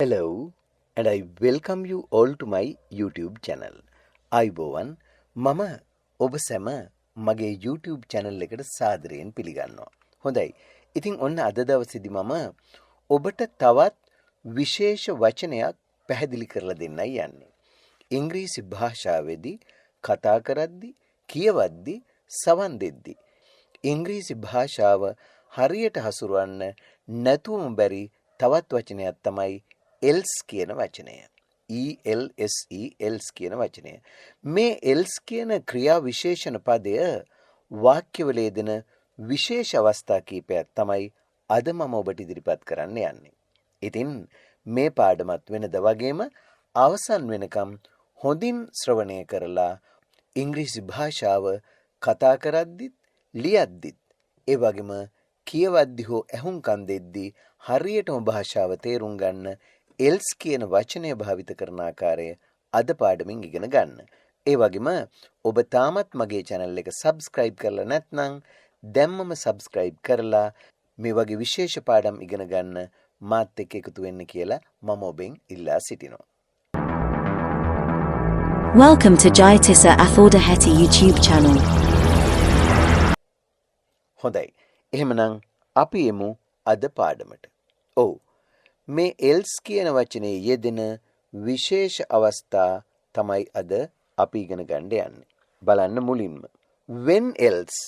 Hello, and I welcome you all to my YouTube channel. අයිබෝවන් මම ඔබ සැම මගේ YouTube channel එකට සාදරයෙන් පිළිගන්නවා. හොඳයි. ඉතින් ඔන්න අද දවසේදී මම ඔබට තවත් විශේෂ වචනයක් පැහැදිලි කරලා දෙන්නයි යන්නේ. ඉංග්‍රීසි භාෂාවේදී කතා කරද්දී, කියවද්දී, සවන් දෙද්දී ඉංග්‍රීසි භාෂාව හරියට හසුරවන්න නැතුවම බැරි තවත් වචනයක් තමයි else කියන වචනය. else කියන වචනය. මේ else කියන ක්‍රියා විශේෂණ පදය වාක්‍යවල යෙදෙන විශේෂ අවස්ථා කීපයක් තමයි අද මම ඔබට ඉදිරිපත් කරන්න යන්නේ. ඉතින් මේ පාඩමත් වෙනද වගේම අවසන් වෙනකම් හොඳින් ශ්‍රවණය කරලා ඉංග්‍රීසි භාෂාව කතා කරද්දිත්, ලියද්දිත්, ඒ වගේම කියවද්දි හෝ ඇහුම්කන් දෙද්දී හරියටම භාෂාව තේරුම් ගන්න else කියන වචනය භාවිත කරන ආකාරය අද පාඩමින් ඉගෙන ගන්න. ඒ වගේම ඔබ තාමත් මගේ channel එක subscribe කරලා නැත්නම් දැම්මම subscribe කරලා මේ වගේ විශේෂ පාඩම් ඉගෙන ගන්න මාත් එක්ක එකතු වෙන්න කියලා මම ඔබෙන් ඉල්ලා සිටිනවා. Welcome to Jayatissa Athaudahetti YouTube channel. හොඳයි. එහෙමනම් අපි එමු අද පාඩමට. ඔව්. මේ else කියන වචනේ යෙදෙන විශේෂ අවස්ථා තමයි අද අපි ඉගෙන ගන්න යන්නේ. බලන්න මුලින්ම when else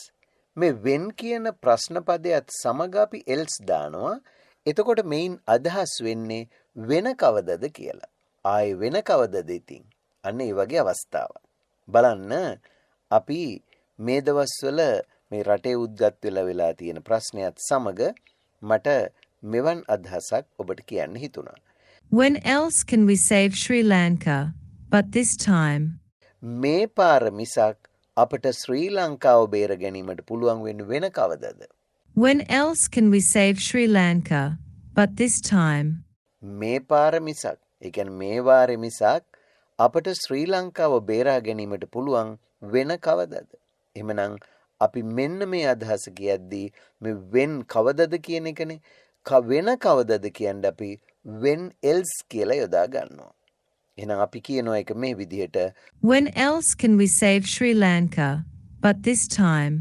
මේ when කියන ප්‍රශ්න පදයට සමග අපි else දානවා. එතකොට මේන් අදහස් වෙන්නේ වෙන කවදද කියලා. ආයේ වෙන කවදද ඉතින්? අන්න ඒ වගේ අවස්ථාවක්. බලන්න අපි මේ දවස්වල මේ රටේ උද්ගත් වෙලා තියෙන ප්‍රශ්නයත් සමග මට මෙවන් අදහසක් ඔබට කියන්න හිතුණා. When else can we save Sri Lanka, but this time? මේ පාර මිසක් අපට ශ්‍රී ලංකාව බේර ගැනීමට පුළුවන් වෙන්නේ වෙන කවදද? When else can we save Sri Lanka, but this time? මේ පාර මිසක්, ඒ කියන්නේ මේ වාරේ මිසක් අපට ශ්‍රී ලංකාව බේරා ගැනීමට පුළුවන් වෙන කවදද? එහෙමනම් අපි මෙන්න මේ අදහස කියද්දී මේ when කවදද කියන එකනේ. වෙන කවදද කියන්නේ අපි when else කියලා යොදා ගන්නවා. එහෙනම් අපි කියනවා ඒක මේ විදිහට When else can we save Sri Lanka, but this time?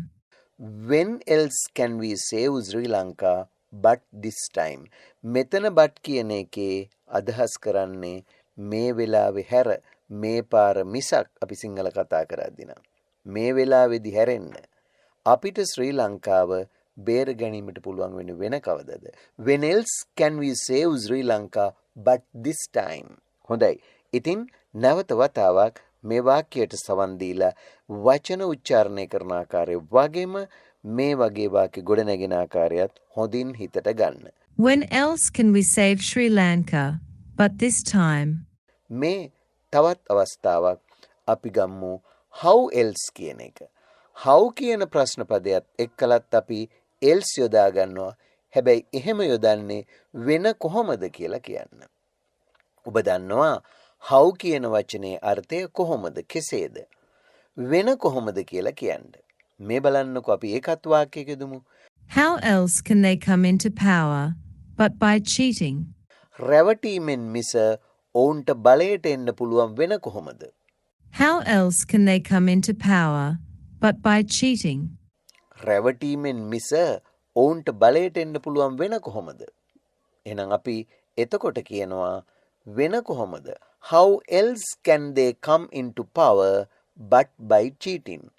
when else can we save Sri Lanka but this time? මෙතන but කියන එකේ අදහස් කරන්නේ මේ වෙලාවේ හැර මේ පාර මිසක් අපි සිංහල කතා කරද්දී නම් මේ වෙලාවේදී හැරෙන්න අපිට ශ්‍රී ලංකාව බේර ගැනීමට පුළුවන් වෙන්නේ වෙන කවදද? When else can we save Sri Lanka but this time? හොඳයි. ඉතින් නැවත වතාවක් මේ වාක්‍යයට සවන් දීලා වචන උච්චාරණය කරන ආකාරය වගේම මේ වගේ වාක්‍ය ගොඩනැගෙන ආකාරයත් හොඳින් හිතට ගන්න. When else can we save Sri Lanka, but this time? මේ තවත් අවස්ථාවක් අපි ගමු how else කියන එක. how කියන ප්‍රශ්න පදයක් එක්කලත් අපි else යොදා ගන්නවා. හැබැයි එහෙම යොදන්නේ වෙන කොහොමද කියලා කියන්න. ඔබ දන්නවා how කියන වචනේ අර්ථය කොහොමද, කෙසේද? වෙන කොහොමද කියලා කියන්න. මේ බලන්නකො අපි ඒකත් වාක්‍යයක යොදමු. How else can they come into power, but by cheating? රැවටීමෙන් මිස ඔවුන්ට බලයට එන්න පුළුවන් වෙන කොහොමද? How else can they come into power, but by cheating? රැවටීමෙන් මිස ඔවුන්ට බලයට එන්න පුළුවන් වෙන කොහොමද? එහෙනම් අපි එතකොට කියනවා වෙන කොහොමද? How else can they come into power but by cheating?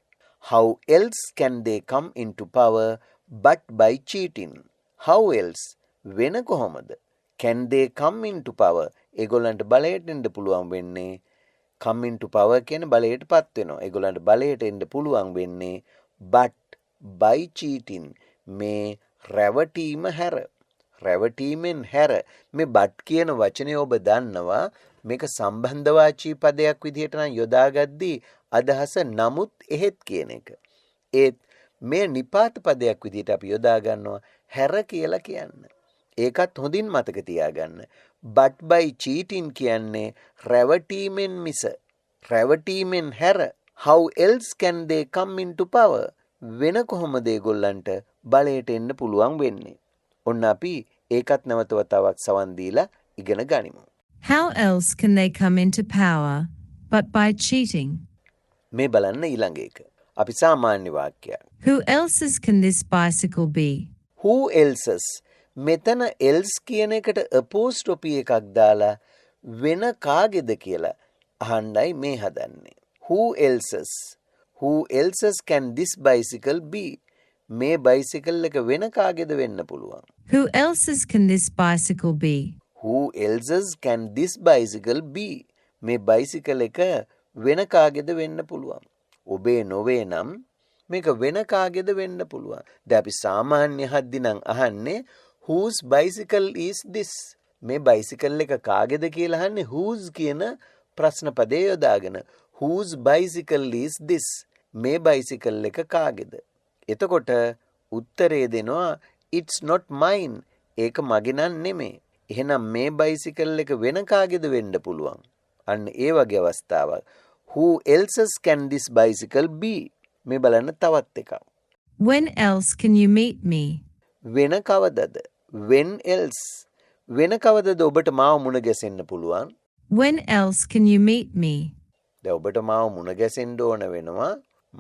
How else can they come into power but by cheating? How else වෙන කොහොමද? Can they come into power? ඒගොල්ලන්ට බලයට එන්න පුළුවන් වෙන්නේ come into power කියන බලයටපත් වෙනවා. ඒගොල්ලන්ට බලයට එන්න පුළුවන් වෙන්නේ but by cheating මේ රැවටීම හැර. රැවටීමෙන් හැර. මේ but කියන වචනය ඔබ දන්නවා මේක සම්බන්ධවාචී පදයක් විදිහට නම් යොදාගද්දී අදහස නමුත් එහෙත් කියන එක. ඒත් මේ නිපාත පදයක් විදිහට අපි යොදා ගන්නවා හැර කියලා කියන්න. ඒකත් හොඳින් මතක තියාගන්න. but by cheating කියන්නේ රැවටීමෙන් මිස රැවටීමෙන් හැර. how else can they come into power? වෙන කොහොමද ඒගොල්ලන්ට බලයට එන්න පුළුවන් වෙන්නේ? ඔන්න අපි ඒකත් නැවත වතාවක් සවන් දීලා ඉගෙන ගනිමු. How else can they come into power but by cheating? මේ බලන්න ඊළඟ එක. අපි සාමාන්‍ය වාක්‍යයක්. Who else's can this bicycle be? Who else's මෙතන else කියන එකට apostrophe එකක් දාලා වෙන කාගේද කියලා අහන්නයි මේ හදන්නේ. Who else's can this bicycle be? මේ බයිසිකල් එක වෙන කාගේද වෙන්න පුළුවන්. Who else's can this bicycle be? Who else's can this bicycle be? මේ බයිසිකල් එක වෙන කාගේද වෙන්න පුළුවන්. ඔබේ නොවේ නම් මේක වෙන කාගේද වෙන්න පුළුවන්. දැන් අපි සාමාන්‍ය හද්දි නම් අහන්නේ whose bicycle is this? මේ බයිසිකල් එක කාගේද කියලා අහන්නේ whose කියන ප්‍රශ්න පදේ යොදාගෙන whose bicycle is this? මේ බයිසිකල් එක කාගේද? එතකොට උත්තරේ දෙනවා it's not mine. ඒක මගේ නන් නෙමෙයි. එහෙනම් මේ බයිසිකල් එක වෙන කාගේද වෙන්න පුළුවන්. අන්න ඒ වගේ අවස්ථාවක්. Who else's can this bicycle be? මේ බලන්න තවත් එකක්. When else can you meet me? වෙන කවදද? When else? වෙන කවදද ඔබට මාව මුණ ගැසෙන්න පුළුවන්? When else can you meet me? දැන් ඔබට මාව මුණ ගැසෙන්න ඕන වෙනවා.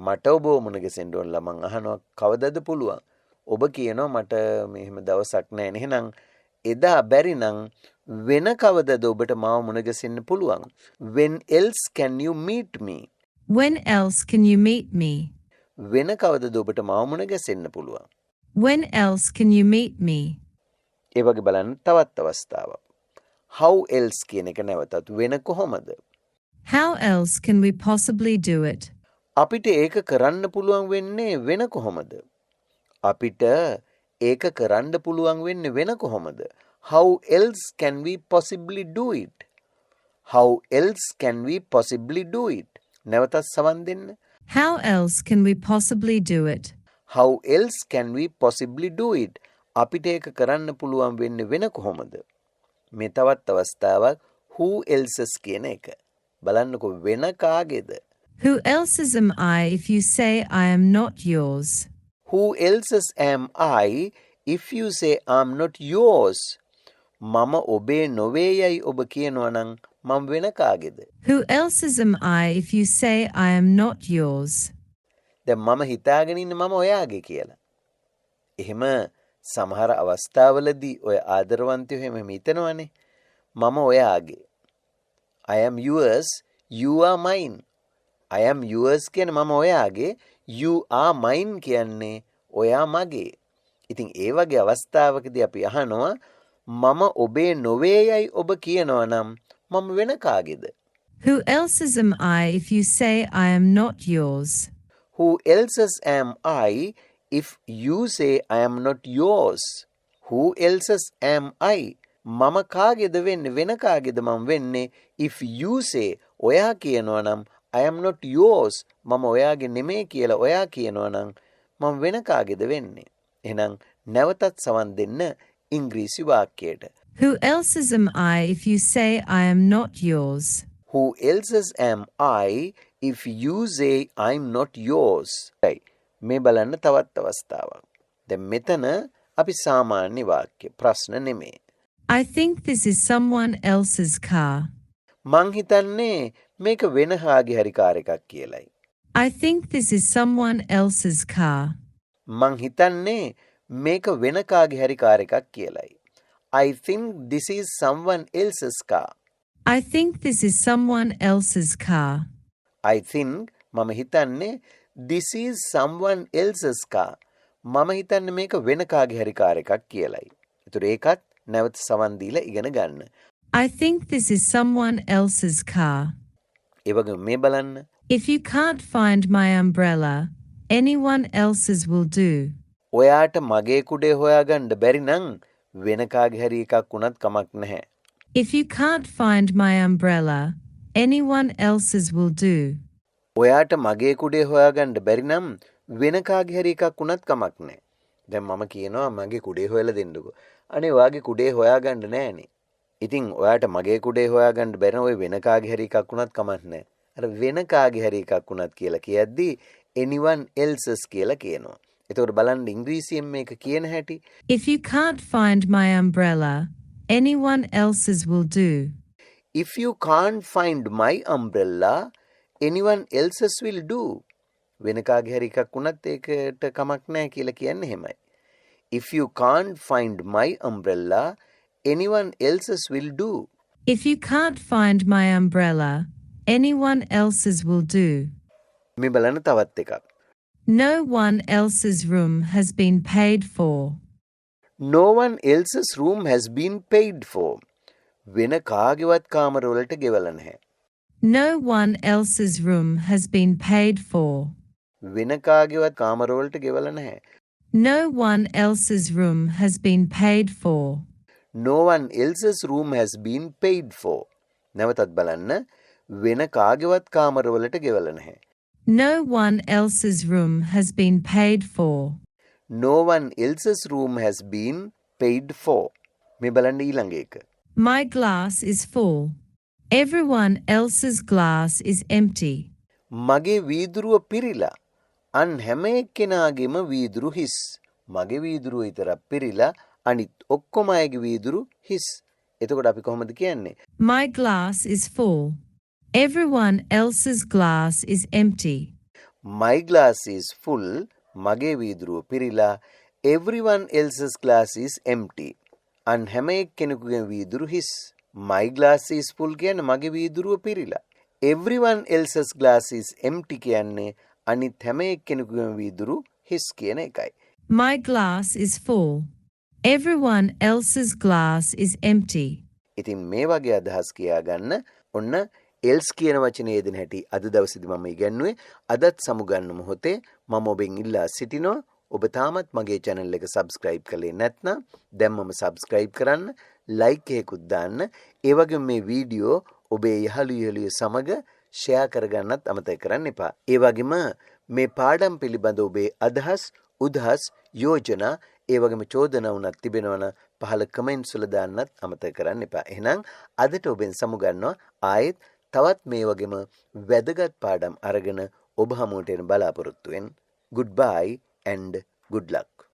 මට ඔබව මුණ ගැසෙන්න ඕනලා මං අහනවා කවදද පුළුවන්? ඔබ කියනවා මට මෙහෙම දවසක් නැහැ නේ. එහෙනම් එදා බැරි නම් වෙන කවදද ඔබට මාව මුණ ගැසෙන්න පුළුවන්? When else can you meet me? When else can you meet me? වෙන කවදද ඔබට මාව මුණ ගැසෙන්න පුළුවන්? When else can you meet me? ඒ වගේ බලන්න තවත් අවස්ථාවක්. How else කියන එක නැවතත් වෙන කොහොමද? How else can we possibly do it? අපිට ඒක කරන්න පුළුවන් වෙන්නේ වෙන කොහොමද? අපිට ඒක කරන්න පුළුවන් වෙන්නේ වෙන කොහොමද? How else can we possibly do it? How else can we possibly do it? නැවතත් සවන් දෙන්න. How else can we possibly do it? How else can we possibly do it? අපිට ඒක කරන්න පුළුවන් වෙන්නේ වෙන කොහොමද? මේ තවත් අවස්ථාවක් who else's කියන එක. බලන්නකෝ වෙන කාගේද? Who else's am I if you say I am not yours? Who else's am I if you say I'm not yours? මම ඔබේ නොවේ යයි ඔබ කියනවා නම් මම වෙන කාගේද? Who else's am I if you say I am not yours? දැන් මම හිතාගෙන ඉන්නේ මම ඔයාගේ කියලා. එහෙම සමහර අවස්ථාවලදී ඔය ආදරවන්තයෝ එහෙම හිතනවනේ. මම ඔයාගේ. I am yours, you are mine. I am yours කියන්නේ මම ඔයාගේ, you are mine කියන්නේ ඔයා මගේ. ඉතින් ඒ වගේ අවස්ථාවකදී අපි අහනවා මම ඔබේ නොවේ යයි ඔබ කියනවා නම් මම වෙන කාගේද? Who else's am I if you say I am not yours? Who else's am I if you say I am not yours? Who else's am I? මම කාගේද වෙන්නේ වෙන කාගේද මම වෙන්නේ if you say ඔයා කියනවා නම් I am not yours මම ඔයාගේ නෙමෙයි කියලා ඔයා කියනවා නම් මම වෙන කාගේද වෙන්නේ? එහෙනම් නැවතත් සවන් දෙන්න ඉංග්‍රීසි වාක්‍යයට. Who else's am I if you say I am not yours? Who else's am I if you say I'm not yours? මේ බලන්න තවත් අවස්ථාවක්. දැන් මෙතන අපි සාමාන්‍ය වාක්‍ය ප්‍රශ්න නෙමෙයි. I think this is someone else's car. මං හිතන්නේ මේක වෙන කාගේ හරි කාර් එකක් කියලයි. I think this is someone else's car. මං හිතන්නේ මේක වෙන කාගේ හරි කාර් එකක් කියලයි. I think this is someone else's car. I think this is someone else's car. I think මම හිතන්නේ this is someone else's car. මම හිතන්නේ මේක වෙන කාගේ හරි කාර් එකක් කියලයි. ඒතර ඒකත් නැවත සවන් දීලා ඉගෙන ගන්න. I think this is someone else's car. ඒ වගේම මේ බලන්න. If you can't find my umbrella, anyone else's will do. ඔයාට මගේ කුඩේ හොයාගන්න බැරි නම් වෙන කාගේ හරි එකක් වුණත් කමක් නැහැ. If you can't find my umbrella, anyone else's will do. ඔයාට මගේ කුඩේ හොයාගන්න බැරි නම් වෙන කාගේ හරි එකක් වුණත් කමක් නැහැ. දැන් මම කියනවා මගේ කුඩේ හොයලා දෙන්නකෝ. අනේ ඔයාගේ කුඩේ හොයාගන්න නැහනේ. ඉතින් ඔයාට මගේ කුඩේ හොයාගන්න බැරි නම් ඔය වෙන කාගේ හරි එකක් වුණත් කමක් නැහැ. අර වෙන කාගේ හරි එකක් වුණත් කියලා කියද්දී anyone else's කියලා කියනවා. එතකොට බලන්න ඉංග්‍රීසියෙන් මේක කියන හැටි. If you can't find my umbrella, anyone else's will do. If you can't find my umbrella, anyone else's will do. වෙන කාගේ හරි එකක් වුණත් ඒකට කමක් නැහැ කියලා කියන්නේ එහෙමයි. If you can't find my umbrella, anyone else's will do. If you can't find my umbrella, anyone else's will do. මේ බලන්න තවත් එකක්. No one else's room has been paid for. No one else's room has been paid for. වෙන කාගේවත් කාමරවලට ගෙවලා නැහැ. No one else's room has been paid for. වෙන කාගේවත් කාමරවලට ගෙවලා නැහැ. No one else's room has been paid for. No one else's room has been paid for. නැවතත් බලන්න. වෙන කාගේවත් කාමරවලට ගෙවලා නැහැ. No one else's room has been paid for. No one else's room has been paid for. මේ බලන්න ඊළඟ එක. My glass is full. Everyone else's glass is empty. මගේ වීදුරුව පිරීලා. අන් හැම එක්කෙනාගේම වීදුරු හිස්. මගේ වීදුරුව විතරක් පිරීලා අනිත් ඔක්කොම අයගේ වීදුරු හිස්. එතකොට අපි කොහොමද කියන්නේ? My glass is full. Everyone else's glass is empty. My glass is full. මගේ වීදුරුව පිරීලා. Everyone else's glass is empty. අන් හැම එක්කෙනෙකුගේ වීදුරු හිස්. My glass is full කියන්නේ මගේ වීදුරුව පිරීලා. Everyone else's glass is empty කියන්නේ අනිත් හැම එක්කෙනෙකුගේ වීදුරු හිස් කියන එකයි. My glass is full. Everyone else's glass is empty. ඉතින් මේ වගේ අදහස් කියා ගන්න ඔන්න else කියන වචනේ යෙදෙන හැටි අද දවසේදී මම ඉගෙනුවේ. අදත් සමුගන්න මොහොතේ මම ඔබෙන් ඉල්ලා සිටිනවා ඔබ තාමත් මගේ channel එක subscribe කළේ නැත්නම් දැන් මම subscribe කරන්න, like එකකුත් දාන්න. ඒ වගේම මේ වීඩියෝ ඔබේ යහළු සමග share කරගන්නත් අමතක කරන්න එපා. ඒ වගේම මේ පාඩම් පිළිබඳ ඔබේ අදහස්, උදහස්, යෝජනා, ඒ වගේම චෝදනා වුණත් තිබෙනවනම් පහළ comments වල දාන්නත් අමතක කරන්න එපා. එහෙනම් අදට ඔබෙන් සමුගන්නවා ආයෙත් තවත් මේ වගේම වැදගත් පාඩම් අරගෙන ඔබ හමුවට එන බලාපොරොත්තු වෙන. Goodbye and good luck.